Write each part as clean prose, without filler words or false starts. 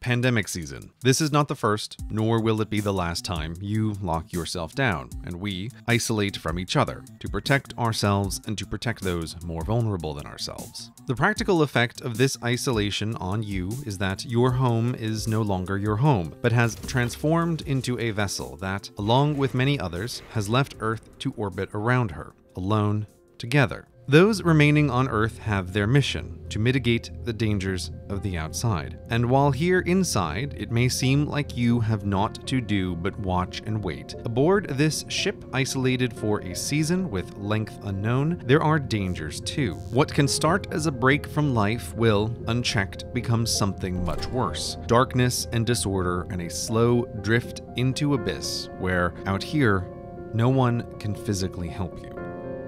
Pandemic season. This is not the first, nor will it be the last time you lock yourself down, and we isolate from each other to protect ourselves and to protect those more vulnerable than ourselves. The practical effect of this isolation on you is that your home is no longer your home, but has transformed into a vessel that, along with many others, has left Earth to orbit around her, alone, together. Those remaining on Earth have their mission, to mitigate the dangers of the outside. And while here inside, it may seem like you have naught to do but watch and wait. Aboard this ship, isolated for a season with length unknown, there are dangers too. What can start as a break from life will, unchecked, become something much worse. Darkness and disorder and a slow drift into abyss, where, out here, no one can physically help you.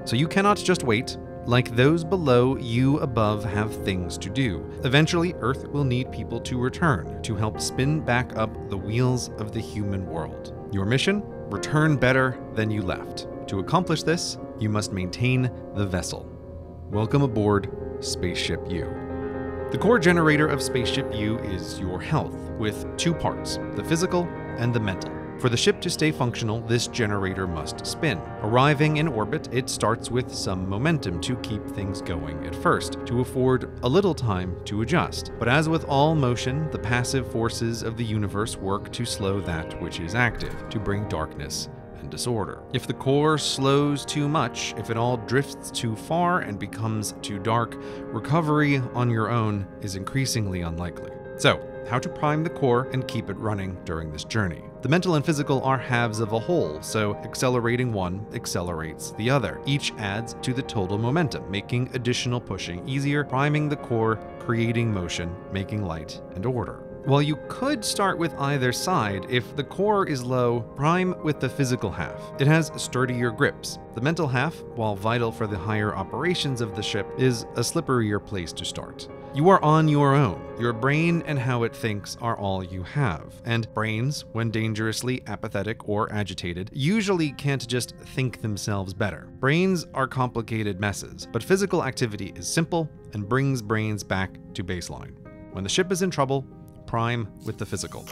So you cannot just wait. Like those below, you above have things to do. Eventually, Earth will need people to return to help spin back up the wheels of the human world. Your mission? Return better than you left. To accomplish this, you must maintain the vessel. Welcome aboard Spaceship U. The core generator of Spaceship U is your health, with two parts, the physical and the mental. For the ship to stay functional, this generator must spin. Arriving in orbit, it starts with some momentum to keep things going at first, to afford a little time to adjust. But as with all motion, the passive forces of the universe work to slow that which is active, to bring darkness and disorder. If the core slows too much, if it all drifts too far and becomes too dark, recovery on your own is increasingly unlikely. So, how to prime the core and keep it running during this journey. The mental and physical are halves of a whole, so accelerating one accelerates the other. Each adds to the total momentum, making additional pushing easier, priming the core, creating motion, making light and order. While you could start with either side, if the core is low, prime with the physical half. It has sturdier grips. The mental half, while vital for the higher operations of the ship, is a slipperier place to start. You are on your own. Your brain and how it thinks are all you have. And brains, when dangerously apathetic or agitated, usually can't just think themselves better. Brains are complicated messes, but physical activity is simple and brings brains back to baseline. When the ship is in trouble, prime with the physical.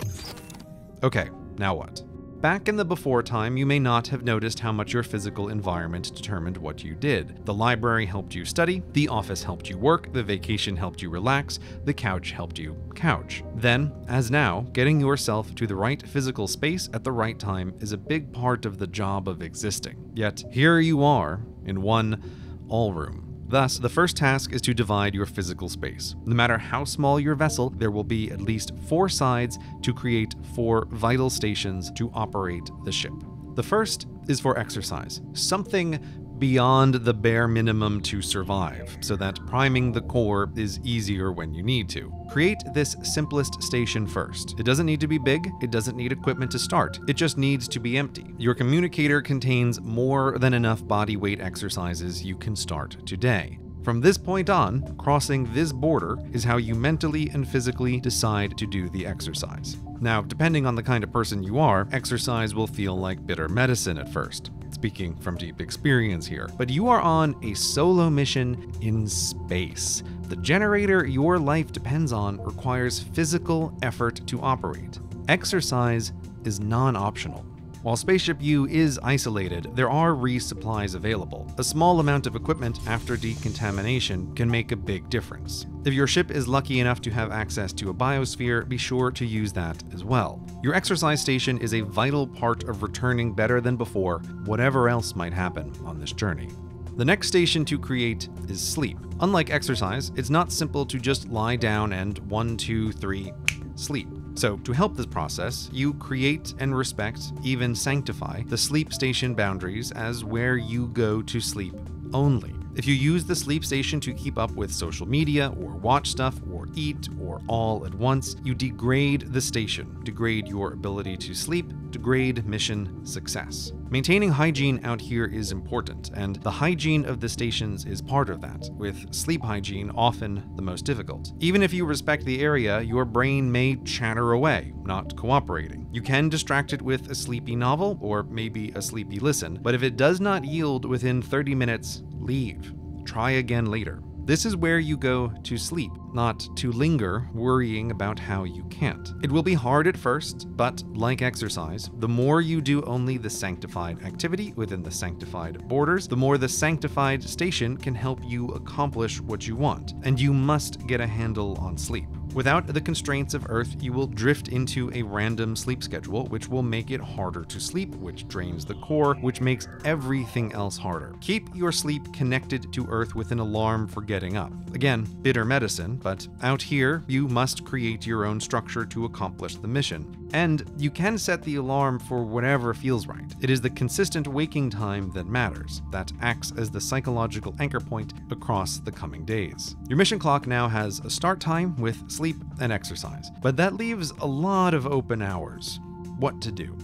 Okay, now what? Back in the before time, you may not have noticed how much your physical environment determined what you did. The library helped you study, the office helped you work, the vacation helped you relax, the couch helped you couch. Then, as now, getting yourself to the right physical space at the right time is a big part of the job of existing. Yet, here you are, in one all-room. Thus, the first task is to divide your physical space. No matter how small your vessel, there will be at least 4 sides to create 4 vital stations to operate the ship. The first is for exercise, something beyond the bare minimum to survive, so that priming the core is easier when you need to. Create this simplest station first. It doesn't need to be big, it doesn't need equipment to start, it just needs to be empty. Your communicator contains more than enough body weight exercises you can start today. From this point on, crossing this border is how you mentally and physically decide to do the exercise. Now, depending on the kind of person you are, exercise will feel like bitter medicine at first. Speaking from deep experience here, but you are on a solo mission in space. The generator your life depends on requires physical effort to operate. Exercise is non-optional. While Spaceship U is isolated, there are resupplies available. A small amount of equipment after decontamination can make a big difference. If your ship is lucky enough to have access to a biosphere, be sure to use that as well. Your exercise station is a vital part of returning better than before, whatever else might happen on this journey. The next station to create is sleep. Unlike exercise, it's not simple to just lie down and 1, 2, 3, sleep. So, to help this process, you create and respect, even sanctify, the sleep station boundaries as where you go to sleep only. If you use the sleep station to keep up with social media, or watch stuff, or eat, or all at once, you degrade the station, degrade your ability to sleep, degrade mission success. Maintaining hygiene out here is important, and the hygiene of the stations is part of that, with sleep hygiene often the most difficult. Even if you respect the area, your brain may chatter away, not cooperating. You can distract it with a sleepy novel, or maybe a sleepy listen, but if it does not yield within 30 minutes, leave. Try again later. This is where you go to sleep, not to linger worrying about how you can't. It will be hard at first, but like exercise, the more you do only the sanctified activity within the sanctified borders, the more the sanctified station can help you accomplish what you want, and you must get a handle on sleep. Without the constraints of Earth, you will drift into a random sleep schedule, which will make it harder to sleep, which drains the core, which makes everything else harder. Keep your sleep connected to Earth with an alarm for getting up. Again, bitter medicine, but out here, you must create your own structure to accomplish the mission. And you can set the alarm for whatever feels right. It is the consistent waking time that matters, that acts as the psychological anchor point across the coming days. Your mission clock now has a start time with sleep and exercise, but that leaves a lot of open hours. What to do?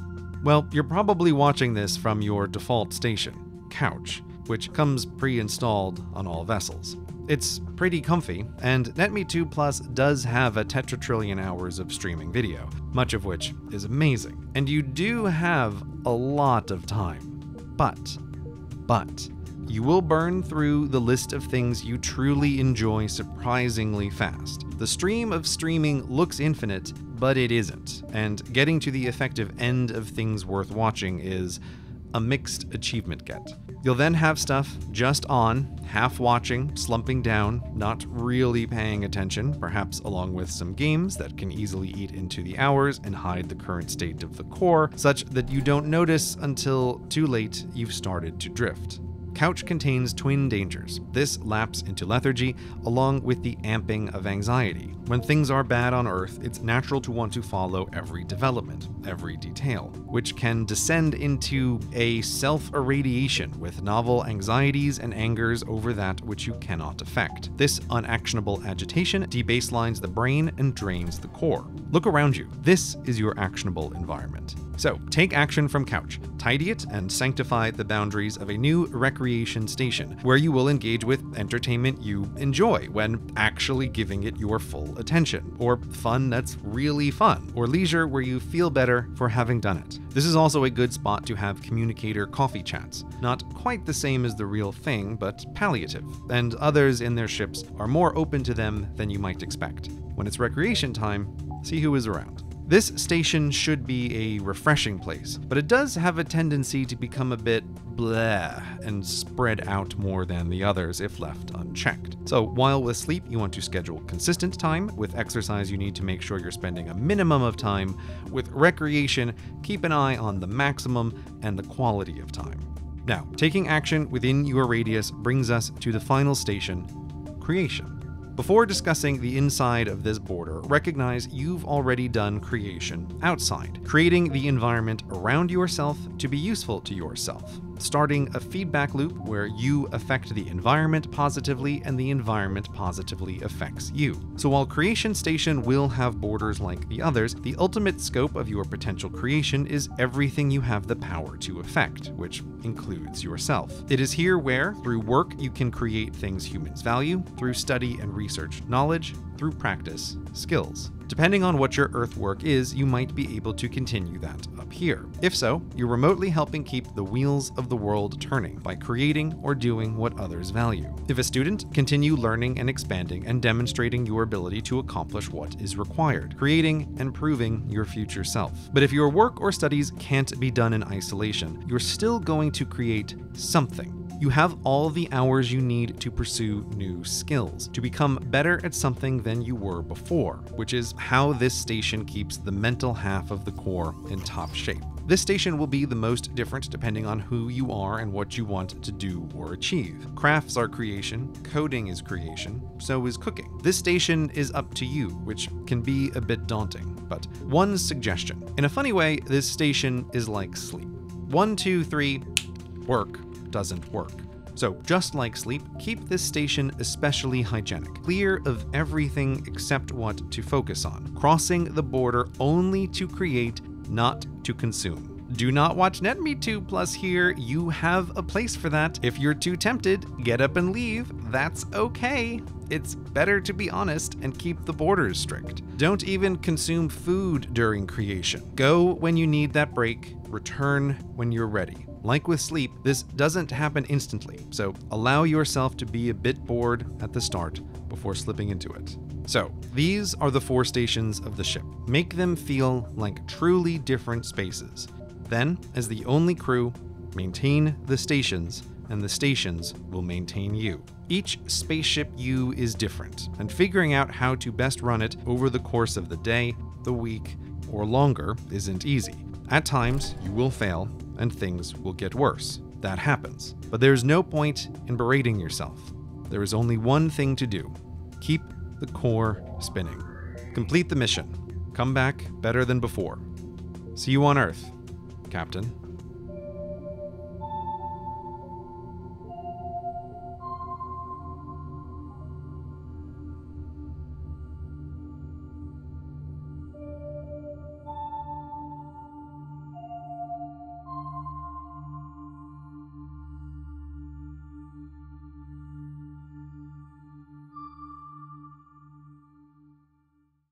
Well, you're probably watching this from your default station, Couch, which comes pre-installed on all vessels. It's pretty comfy, and NetMe 2 Plus does have a tetratrillion hours of streaming video, much of which is amazing. And you do have a lot of time. But, you will burn through the list of things you truly enjoy surprisingly fast. The stream of streaming looks infinite, but it isn't, and getting to the effective end of things worth watching is a mixed achievement get. You'll then have stuff just on, half watching, slumping down, not really paying attention, perhaps along with some games that can easily eat into the hours and hide the current state of the core, such that you don't notice until too late you've started to drift. Couch contains twin dangers. This lapse into lethargy, along with the amping of anxiety. When things are bad on Earth, it's natural to want to follow every development, every detail, which can descend into a self-irradiation with novel anxieties and angers over that which you cannot affect. This unactionable agitation debaselines the brain and drains the core. Look around you. This is your actionable environment. So, take action from Couch, tidy it, and sanctify the boundaries of a new recreation station, where you will engage with entertainment you enjoy when actually giving it your full attention, or fun that's really fun, or leisure where you feel better for having done it. This is also a good spot to have communicator coffee chats. Not quite the same as the real thing, but palliative, and others in their ships are more open to them than you might expect. When it's recreation time, see who is around. This station should be a refreshing place, but it does have a tendency to become a bit bleh and spread out more than the others if left unchecked. So while with sleep you want to schedule consistent time, with exercise you need to make sure you're spending a minimum of time, with recreation keep an eye on the maximum and the quality of time. Now, taking action within your radius brings us to the final station, creation. Before discussing the inside of this border, recognize you've already done creation outside, creating the environment around yourself to be useful to yourself, starting a feedback loop where you affect the environment positively and the environment positively affects you. So while Creation Station will have borders like the others, the ultimate scope of your potential creation is everything you have the power to affect, which includes yourself. It is here where, through work, you can create things humans value, through study and research knowledge, through practice skills. Depending on what your Earth work is, you might be able to continue that up here. If so, you're remotely helping keep the wheels of the world turning by creating or doing what others value. If a student, continue learning and expanding and demonstrating your ability to accomplish what is required, creating and proving your future self. But if your work or studies can't be done in isolation, you're still going to create something. You have all the hours you need to pursue new skills, to become better at something than you were before, which is how this station keeps the mental half of the core in top shape. This station will be the most different depending on who you are and what you want to do or achieve. Crafts are creation, coding is creation, so is cooking. This station is up to you, which can be a bit daunting, but one suggestion. In a funny way, this station is like sleep. 1, 2, 3, work doesn't work. So just like sleep, keep this station especially hygienic, clear of everything except what to focus on, crossing the border only to create, not to consume. Do not watch NetMe 2 Plus here, you have a place for that. If you're too tempted, get up and leave, that's okay. It's better to be honest and keep the borders strict. Don't even consume food during creation. Go when you need that break, return when you're ready. like with sleep, this doesn't happen instantly, so allow yourself to be a bit bored at the start before slipping into it. So, these are the 4 stations of the ship. Make them feel like truly different spaces. Then, as the only crew, maintain the stations, and the stations will maintain you. Each spaceship you is different, and figuring out how to best run it over the course of the day, the week, or longer isn't easy. At times, you will fail, and things will get worse. That happens. But there's no point in berating yourself. There is only one thing to do. Keep the core spinning. Complete the mission. Come back better than before. See you on Earth, Captain.